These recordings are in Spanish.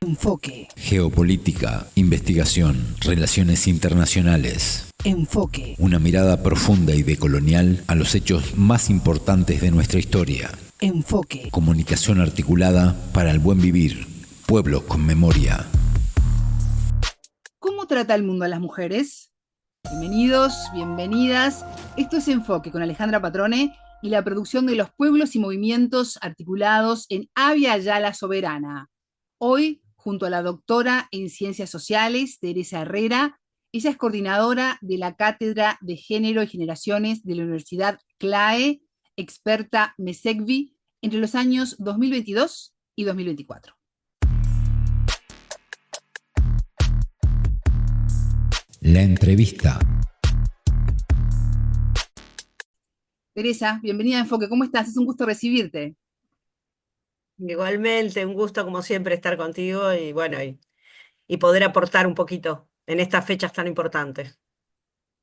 Enfoque. Geopolítica, investigación, relaciones internacionales. Enfoque. Una mirada profunda y decolonial a los hechos más importantes de nuestra historia. Enfoque. Comunicación articulada para el buen vivir. Pueblos con memoria. ¿Cómo trata el mundo a las mujeres? Bienvenidos, bienvenidas. Esto es Enfoque con Alejandra Patrone y la producción de los pueblos y movimientos articulados en Avia Yala Soberana. Hoy, junto a la doctora en Ciencias Sociales, Teresa Herrera, ella es coordinadora de la Cátedra de Género y Generaciones de la Universidad CLAE, experta MESECVI, entre los años 2022 y 2024. La entrevista. Teresa, bienvenida a Enfoque. ¿Cómo estás? Es un gusto recibirte. Igualmente, un gusto como siempre estar contigo y bueno, y poder aportar un poquito en estas fechas tan importantes.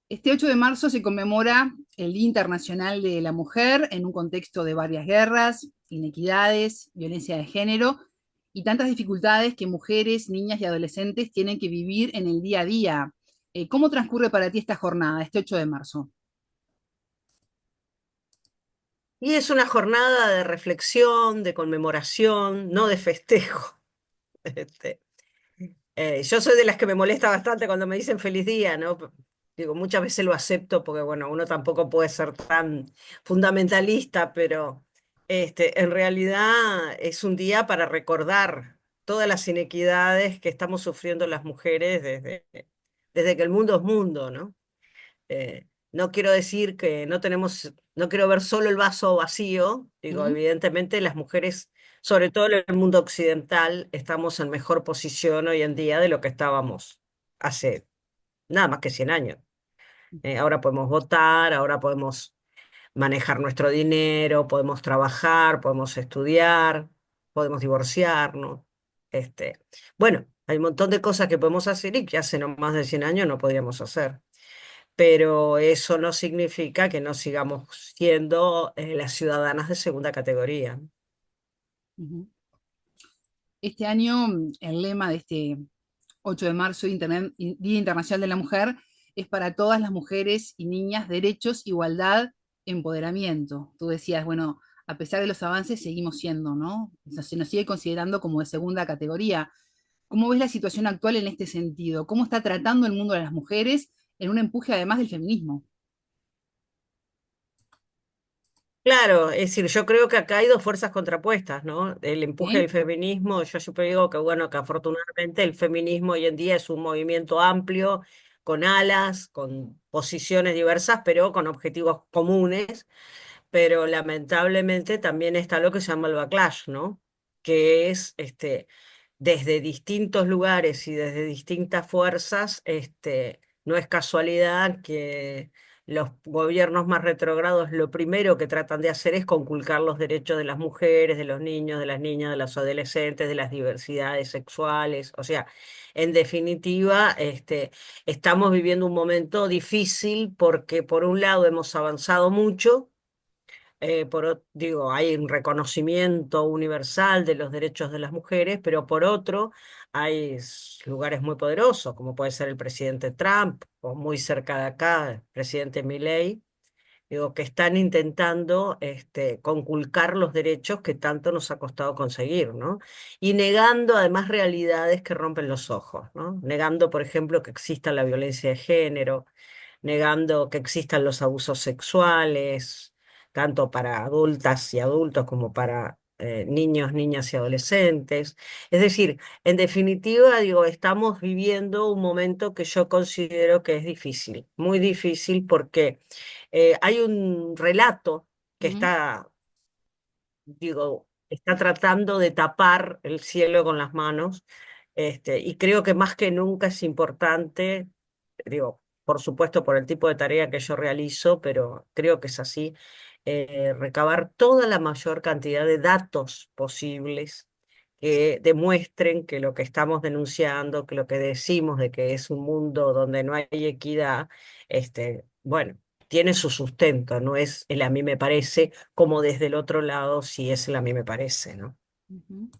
Este 8 de marzo se conmemora el Día Internacional de la Mujer en un contexto de varias guerras, inequidades, violencia de género y tantas dificultades que mujeres, niñas y adolescentes tienen que vivir en el día a día. ¿Cómo transcurre para ti esta jornada, este 8 de marzo? Y es una jornada de reflexión, de conmemoración, no de festejo. Este, yo soy de las que me molesta bastante cuando me dicen feliz día, ¿no? Digo, muchas veces lo acepto porque, bueno, uno tampoco puede ser tan fundamentalista, pero en realidad es un día para recordar todas las inequidades que estamos sufriendo las mujeres desde que el mundo es mundo, ¿no? No quiero decir que no quiero ver solo el vaso vacío, digo, ¿Mm? evidentemente las mujeres, sobre todo en el mundo occidental, estamos en mejor posición hoy en día de lo que estábamos hace nada más que 100 años. Ahora podemos votar, ahora podemos manejar nuestro dinero, podemos trabajar, podemos estudiar, podemos divorciarnos. Este, bueno, hay un montón de cosas que podemos hacer y que hace no más de 100 años no podíamos hacer, pero eso no significa que no sigamos siendo las ciudadanas de segunda categoría. Ujú. Este año, el lema de este 8 de marzo, Día Internacional de la Mujer, es para todas las mujeres y niñas derechos, igualdad, empoderamiento. Tú decías, bueno, a pesar de los avances, seguimos siendo, ¿no? O sea, se nos sigue considerando como de segunda categoría. ¿Cómo ves la situación actual en este sentido? ¿Cómo está tratando el mundo a las mujeres en un empuje además del feminismo? Claro, es decir, yo creo que acá hay dos fuerzas contrapuestas, ¿no? El empuje del ¿Sí? feminismo, yo siempre digo que bueno, que afortunadamente el feminismo hoy en día es un movimiento amplio, con alas, con posiciones diversas, pero con objetivos comunes, pero lamentablemente también está lo que se llama el backlash, ¿no? Que es desde distintos lugares y desde distintas fuerzas, no es casualidad que los gobiernos más retrógrados lo primero que tratan de hacer es conculcar los derechos de las mujeres, de los niños, de las niñas, de los adolescentes, de las diversidades sexuales. O sea, en definitiva, estamos viviendo un momento difícil porque por un lado hemos avanzado mucho, digo, hay un reconocimiento universal de los derechos de las mujeres, pero por otro, hay lugares muy poderosos, como puede ser el presidente Trump, o muy cerca de acá, el presidente Milei, digo, que están intentando conculcar los derechos que tanto nos ha costado conseguir, ¿no? Y negando además realidades que rompen los ojos, ¿no? Negando, por ejemplo, que exista la violencia de género, negando que existan los abusos sexuales, tanto para adultas y adultos como para niños, niñas y adolescentes. Es decir, en definitiva, digo, estamos viviendo un momento que yo considero que es difícil, muy difícil porque hay un relato que Ujú. está tratando de tapar el cielo con las manos, y creo que más que nunca es importante, digo, por supuesto por el tipo de tarea que yo realizo, pero creo que es así, recabar toda la mayor cantidad de datos posibles que demuestren que lo que estamos denunciando, que lo que decimos de que es un mundo donde no hay equidad, bueno, tiene su sustento, no es el a mí me parece, como desde el otro lado sí es el a mí me parece, ¿no? Ujú.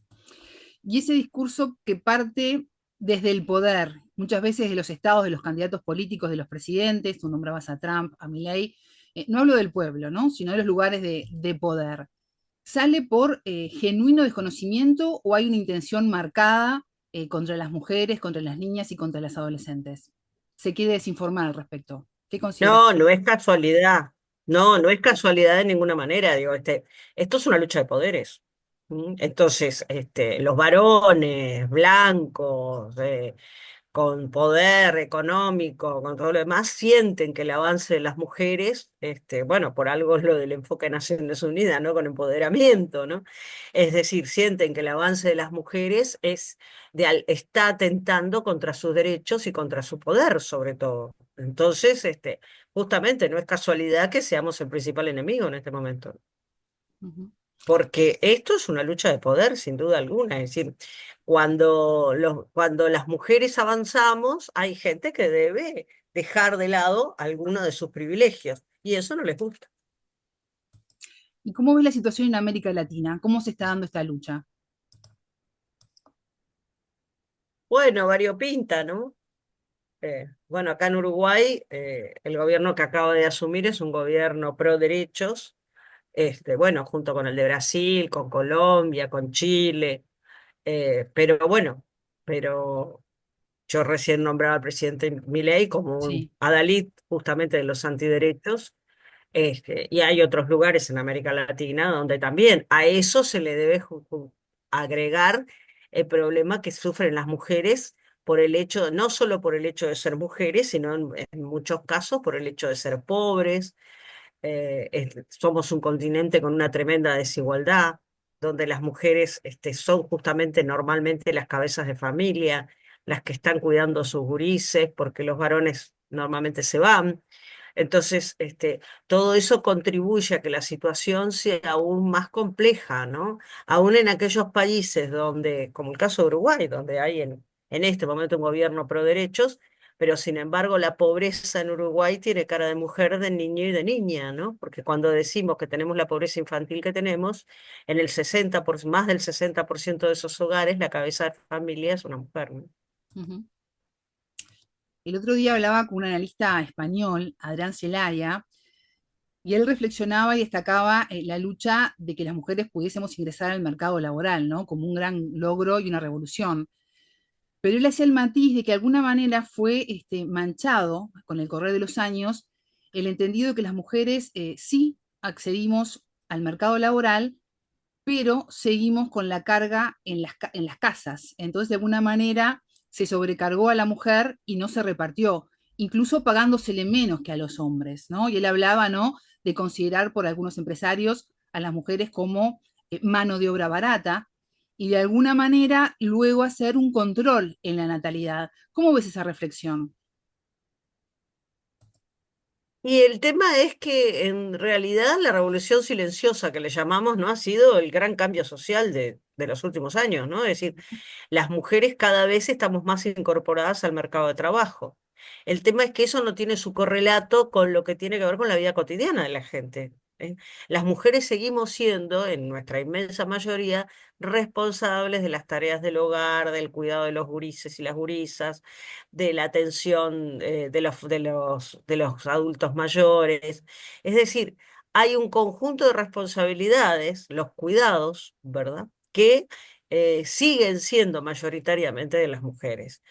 y ese discurso que parte desde el poder, muchas veces de los estados, de los candidatos políticos, de los presidentes, tú nombrabas a Trump, a Milley, no hablo del pueblo, ¿no? Sino de los lugares de poder. ¿Sale por genuino desconocimiento o hay una intención marcada contra las mujeres, contra las niñas y contra las adolescentes? Se quiere desinformar al respecto. ¿Qué consideras? No, no es casualidad. No, no es casualidad de ninguna manera. Digo, esto es una lucha de poderes. Entonces, los varones blancos, con poder económico, con todo lo demás, sienten que el avance de las mujeres, bueno, por algo es lo del enfoque de Naciones Unidas, ¿no? Con empoderamiento, ¿no? Es decir, sienten que el avance de las mujeres está atentando contra sus derechos y contra su poder, sobre todo. Entonces, justamente no es casualidad que seamos el principal enemigo en este momento. Ujú. Porque esto es una lucha de poder, sin duda alguna. Es decir, cuando las mujeres avanzamos, hay gente que debe dejar de lado alguno de sus privilegios. Y eso no les gusta. ¿Y cómo ves la situación en América Latina? ¿Cómo se está dando esta lucha? Bueno, variopinta, ¿no? Bueno, acá en Uruguay, el gobierno que acaba de asumir es un gobierno pro derechos, bueno, junto con el de Brasil, con Colombia, con Chile, pero bueno, pero yo recién nombraba al presidente Milei como un Sí. adalid justamente de los antiderechos, y hay otros lugares en América Latina donde también a eso se le debe agregar el problema que sufren las mujeres por el hecho, no solo por el hecho de ser mujeres, sino en muchos casos por el hecho de ser pobres. Somos un continente con una tremenda desigualdad, donde las mujeres son justamente normalmente las cabezas de familia, las que están cuidando a sus gurises, porque los varones normalmente se van. Entonces, todo eso contribuye a que la situación sea aún más compleja, ¿no? Aún en aquellos países donde, como el caso de Uruguay, donde hay en este momento un gobierno pro derechos, pero sin embargo la pobreza en Uruguay tiene cara de mujer, de niño y de niña, ¿no? Porque cuando decimos que tenemos la pobreza infantil que tenemos, en el más del 60% de esos hogares, la cabeza de familia es una mujer, ¿no? Ujú. El otro día hablaba con un analista español, Adrián Celaya, y él reflexionaba y destacaba la lucha de que las mujeres pudiésemos ingresar al mercado laboral, ¿no? Como un gran logro y una revolución. Pero él hacía el matiz de que de alguna manera fue manchado con el correr de los años el entendido de que las mujeres sí accedimos al mercado laboral, pero seguimos con la carga en las casas. Entonces, de alguna manera, se sobrecargó a la mujer y no se repartió, incluso pagándosele menos que a los hombres, ¿no? Y él hablaba, ¿no?, de considerar por algunos empresarios a las mujeres como mano de obra barata y de alguna manera luego hacer un control en la natalidad. ¿Cómo ves esa reflexión? Y el tema es que en realidad la revolución silenciosa que le llamamos no ha sido el gran cambio social de los últimos años, ¿no? Es decir, las mujeres cada vez estamos más incorporadas al mercado de trabajo. El tema es que eso no tiene su correlato con lo que tiene que ver con la vida cotidiana de la gente. ¿Eh? Las mujeres seguimos siendo, en nuestra inmensa mayoría, responsables de las tareas del hogar, del cuidado de los gurises y las gurisas, de la atención de los adultos mayores. Es decir, hay un conjunto de responsabilidades, los cuidados, ¿verdad?, que siguen siendo mayoritariamente de las mujeres.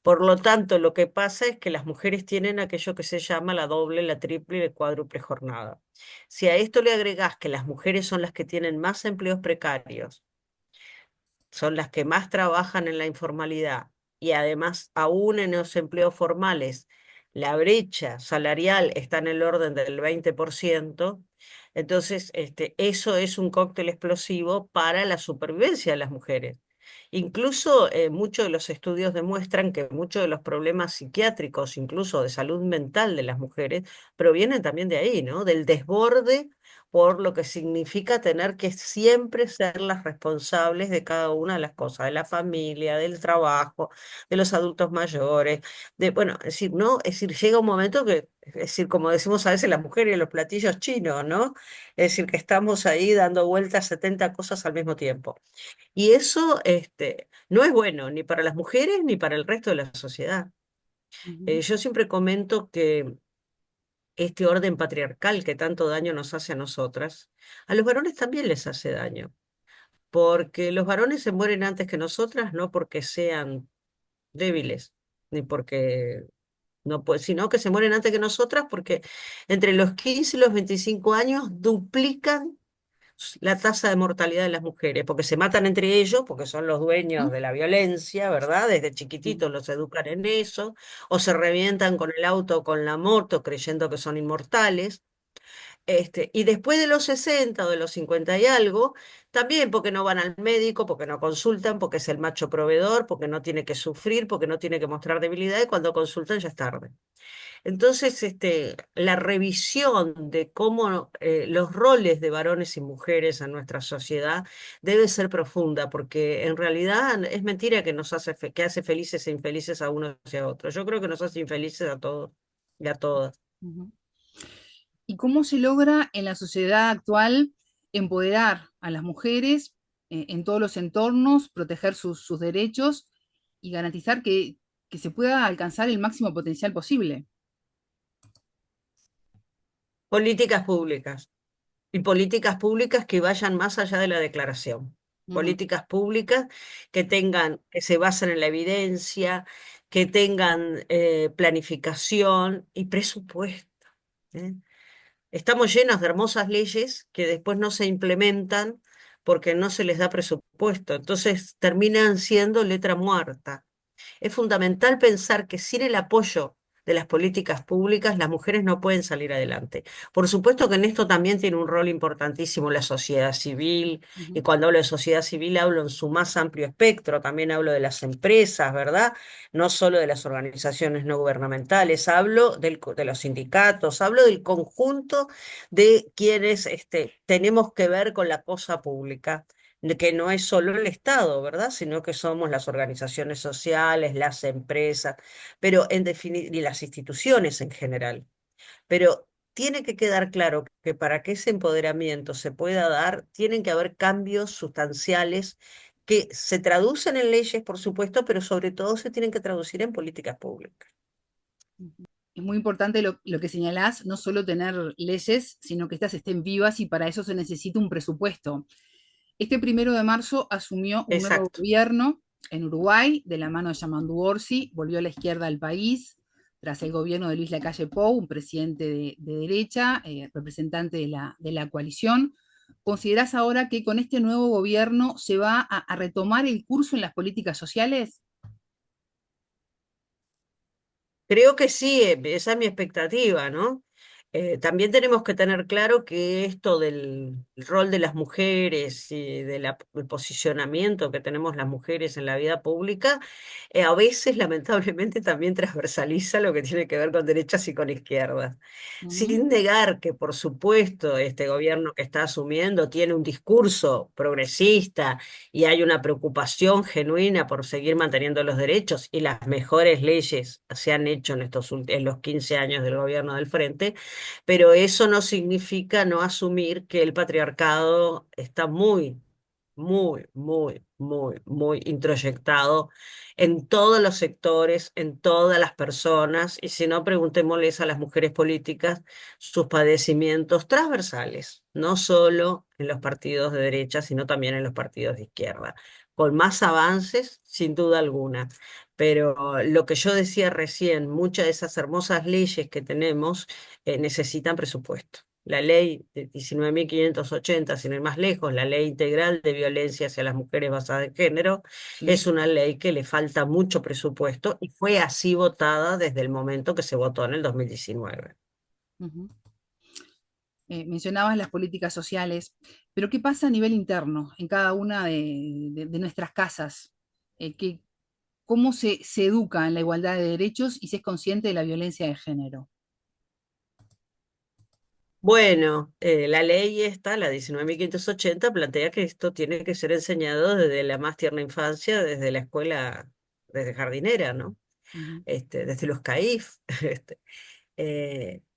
Por lo tanto, lo que pasa es que las mujeres tienen aquello que se llama la doble, la triple y la cuádruple jornada. Si a esto le agregás que las mujeres son las que tienen más empleos precarios, son las que más trabajan en la informalidad y además aún en los empleos formales la brecha salarial está en el orden del 20%, entonces eso es un cóctel explosivo para la supervivencia de las mujeres. Incluso muchos de los estudios demuestran que muchos de los problemas psiquiátricos, incluso de salud mental de las mujeres, provienen también de ahí, ¿no? Del desborde por lo que significa tener que siempre ser las responsables de cada una de las cosas, de la familia, del trabajo, de los adultos mayores, bueno, es decir, ¿no? Es decir, llega un momento que, es decir, como decimos a veces las mujeres en los platillos chinos, ¿no? Es decir, que estamos ahí dando vueltas 70 cosas al mismo tiempo. Y eso, no es bueno ni para las mujeres ni para el resto de la sociedad. Ujú, Yo siempre comento que este orden patriarcal que tanto daño nos hace a nosotras, a los varones también les hace daño, porque los varones se mueren antes que nosotras, no porque sean débiles, ni porque no, pues, sino que se mueren antes que nosotras porque entre los 15 y los 25 años duplican la tasa de mortalidad de las mujeres, porque se matan entre ellos, porque son los dueños de la violencia, ¿verdad? Desde ujú. chiquititos los educan en eso, o se revientan con el auto o con la moto creyendo que son inmortales. Y después de los 60 o de los 50 y algo, también porque no van al médico, porque no consultan, porque es el macho proveedor, porque no tiene que sufrir, porque no tiene que mostrar debilidad, y cuando consultan ya es tarde. Entonces, la revisión de cómo los roles de varones y mujeres en nuestra sociedad debe ser profunda, porque en realidad es mentira que nos hace, que hace felices e infelices a unos y a otros. Yo creo que nos hace infelices a todos y a todas. Ujú. ¿Y cómo se logra en la sociedad actual empoderar a las mujeres en todos los entornos, proteger sus derechos y garantizar que se pueda alcanzar el máximo potencial posible? Políticas públicas. Y políticas públicas que vayan más allá de la declaración. Ujú, Políticas públicas que tengan, que se basen en la evidencia, que tengan planificación y presupuesto. ¿Eh? Estamos llenos de hermosas leyes que después no se implementan porque no se les da presupuesto. Entonces terminan siendo letra muerta. Es fundamental pensar que sin el apoyo de las políticas públicas las mujeres no pueden salir adelante. Por supuesto que en esto también tiene un rol importantísimo la sociedad civil, y ujú, cuando hablo de sociedad civil hablo en su más amplio espectro, también hablo de las empresas, ¿verdad? No solo de las organizaciones no gubernamentales, hablo de los sindicatos, hablo del conjunto de quienes tenemos que ver con la cosa pública, de que no es solo el Estado, ¿verdad? Sino que somos las organizaciones sociales, las empresas, pero en definitiva, y las instituciones en general. Pero tiene que quedar claro que para que ese empoderamiento se pueda dar, tienen que haber cambios sustanciales que se traducen en leyes, por supuesto, pero sobre todo se tienen que traducir en políticas públicas. ujú. Es muy importante lo que señalás, no solo tener leyes, sino que éstas estén vivas y para eso se necesita un presupuesto. Este 1 de marzo asumió un nuevo Exacto. gobierno en Uruguay, de la mano de Yamandu Orsi, volvió a la izquierda al país, tras el gobierno de Luis Lacalle Pou, un presidente de derecha, representante de la coalición. ¿Considerás ahora que con este nuevo gobierno se va a retomar el curso en las políticas sociales? Creo que sí, esa es mi expectativa, ¿no? También tenemos que tener claro que esto del rol de las mujeres y del posicionamiento que tenemos las mujeres en la vida pública, a veces lamentablemente también transversaliza lo que tiene que ver con derechas y con izquierdas. Ujú, Sin negar que, por supuesto, este gobierno que está asumiendo tiene un discurso progresista y hay una preocupación genuina por seguir manteniendo los derechos, y las mejores leyes se han hecho en en los 15 años del gobierno del Frente, pero eso no significa no asumir que el patriarcado está muy, muy, muy, muy, muy introyectado en todos los sectores, en todas las personas, y si no, preguntémosles a las mujeres políticas sus padecimientos transversales, no solo en los partidos de derecha, sino también en los partidos de izquierda, con más avances, sin duda alguna. Pero lo que yo decía recién, muchas de esas hermosas leyes que tenemos necesitan presupuesto. La ley de 19.580, sin ir más lejos, la ley integral de violencia hacia las mujeres basada en género, sí. es una ley que le falta mucho presupuesto y fue así votada desde el momento que se votó en el 2019. Ujú. Mencionabas las políticas sociales, pero ¿qué pasa a nivel interno en cada una de nuestras casas? ¿Cómo se educa en la igualdad de derechos y se es consciente de la violencia de género? Bueno, la ley esta, la 19.580, plantea que esto tiene que ser enseñado desde la más tierna infancia, desde la escuela, desde jardinera, ¿no? Ujú, Desde los CAIF.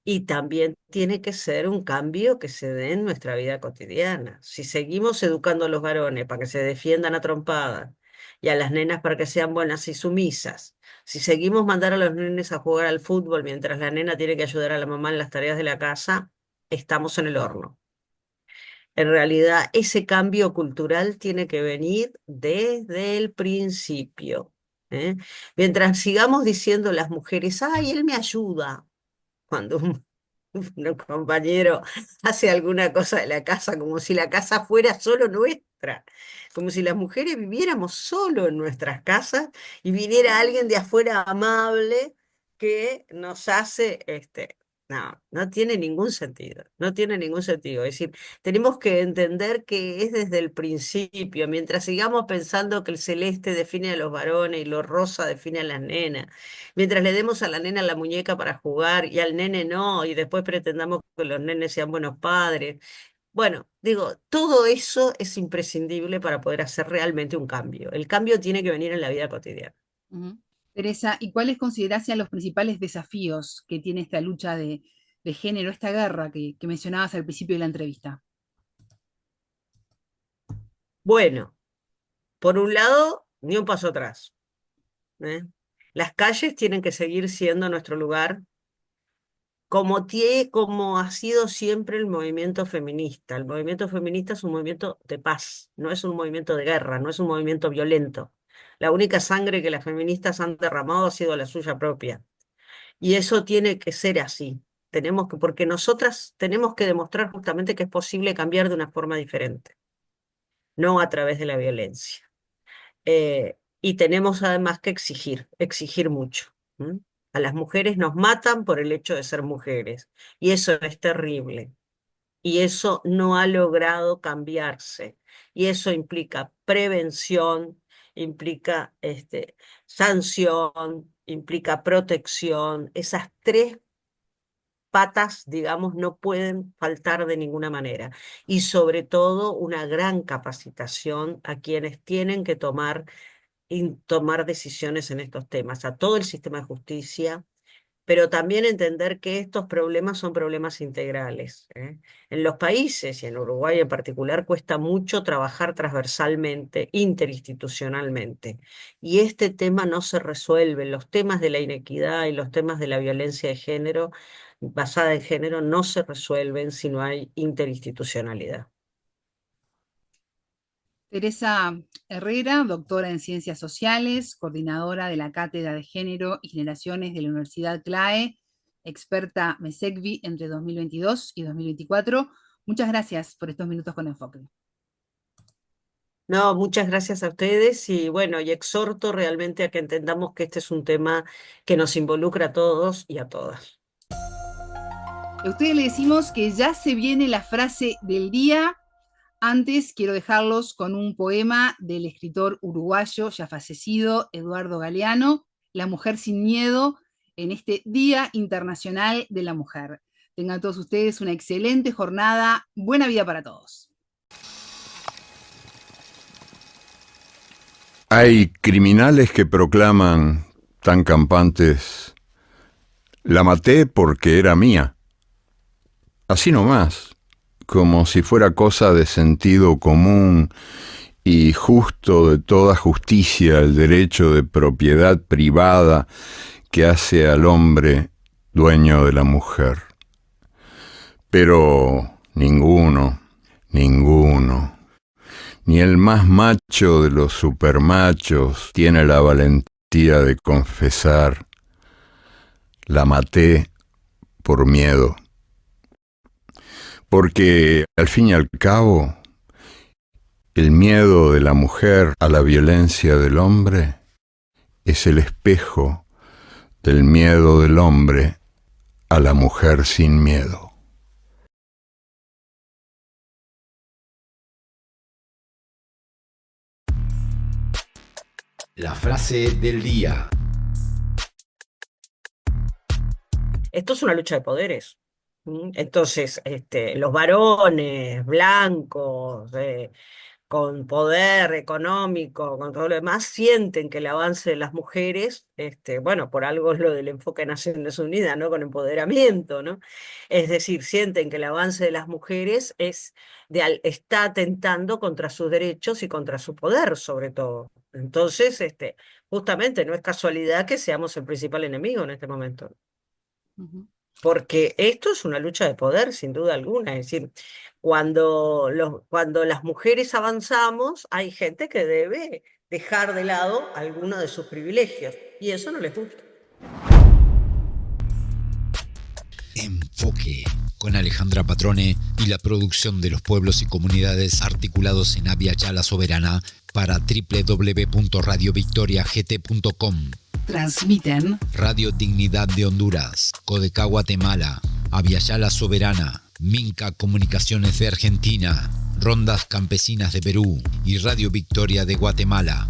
Y también tiene que ser un cambio que se dé en nuestra vida cotidiana. Si seguimos educando a los varones para que se defiendan a trompadas y a las nenas para que sean buenas y sumisas, si seguimos mandar a los nenes a jugar al fútbol mientras la nena tiene que ayudar a la mamá en las tareas de la casa, estamos en el horno. En realidad, ese cambio cultural tiene que venir desde el principio. ¿Eh? Mientras sigamos diciendo las mujeres, ay, él me ayuda, cuando un compañero hace alguna cosa de la casa, como si la casa fuera solo nuestra, como si las mujeres viviéramos solo en nuestras casas y viniera alguien de afuera amable que nos hace, no, no tiene ningún sentido, no tiene ningún sentido. Es decir, tenemos que entender que es desde el principio, mientras sigamos pensando que el celeste define a los varones y lo rosa define a las nenas. Mientras le demos a la nena la muñeca para jugar y al nene no, y después pretendamos que los nenes sean buenos padres. Bueno, digo, todo eso es imprescindible para poder hacer realmente un cambio. El cambio tiene que venir en la vida cotidiana. ujú. Teresa, ¿y cuáles considerás sean los principales desafíos que tiene esta lucha de género, esta guerra que mencionabas al principio de la entrevista? Bueno, por un lado, ni un paso atrás. ¿Eh? Las calles tienen que seguir siendo nuestro lugar como ha sido siempre el movimiento feminista. El movimiento feminista es un movimiento de paz, no es un movimiento de guerra, no es un movimiento violento. La única sangre que las feministas han derramado ha sido la suya propia. Y eso tiene que ser así. Porque nosotras tenemos que demostrar justamente que es posible cambiar de una forma diferente, no a través de la violencia. Y tenemos además que exigir mucho. ¿M? A las mujeres nos matan por el hecho de ser mujeres, y eso es terrible, y eso no ha logrado cambiarse, y eso implica prevención, implica sanción, implica protección. Esas tres patas, digamos, no pueden faltar de ninguna manera, y sobre todo una gran capacitación a quienes tienen que tomar decisiones en estos temas, a todo el sistema de justicia, pero también entender que estos problemas son problemas integrales. ¿Eh? En los países, y en Uruguay en particular, cuesta mucho trabajar transversalmente, interinstitucionalmente, y este tema no se resuelve. Los temas de la inequidad y los temas de la violencia de género, basada en género, no se resuelven si no hay interinstitucionalidad. Teresa Herrera, doctora en Ciencias Sociales, coordinadora de la Cátedra de Género y Generaciones de la Universidad CLAE, experta MESECVI entre 2022 y 2024. Muchas gracias por estos minutos con Enfoque. No, muchas gracias a ustedes y bueno, y exhorto realmente a que entendamos que este es un tema que nos involucra a todos y a todas. A ustedes le decimos que ya se viene la frase del día. Antes quiero dejarlos con un poema del escritor uruguayo ya fallecido, Eduardo Galeano, La mujer sin miedo, en este Día Internacional de la Mujer. Tengan todos ustedes una excelente jornada. Buena vida para todos. Hay criminales que proclaman, tan campantes, la maté porque era mía. Así nomás, como si fuera cosa de sentido común y justo de toda justicia el derecho de propiedad privada que hace al hombre dueño de la mujer. Pero ninguno, ni el más macho de los supermachos tiene la valentía de confesar, la maté por miedo. Porque, al fin y al cabo, el miedo de la mujer a la violencia del hombre es el espejo del miedo del hombre a la mujer sin miedo. La frase del día. Esto es una lucha de poderes. Entonces, los varones blancos, con poder económico, con todo lo demás, sienten que el avance de las mujeres, bueno, por algo es lo del enfoque de Naciones Unidas, ¿no? Con empoderamiento, ¿no? Es decir, sienten que el avance de las mujeres está atentando contra sus derechos y contra su poder, sobre todo. Entonces, justamente no es casualidad que seamos el principal enemigo en este momento. Ujú. Porque esto es una lucha de poder, sin duda alguna. Es decir, cuando las mujeres avanzamos, hay gente que debe dejar de lado alguno de sus privilegios. Y eso no les gusta. Enfoque, con Alejandra Patrone y la producción de los pueblos y comunidades articulados en Avia Yala Soberana para www.radiovictoriagt.com. Transmiten Radio Dignidad de Honduras, Codecá Guatemala, Avia Yala Soberana, Minca Comunicaciones de Argentina, Rondas Campesinas de Perú y Radio Victoria de Guatemala.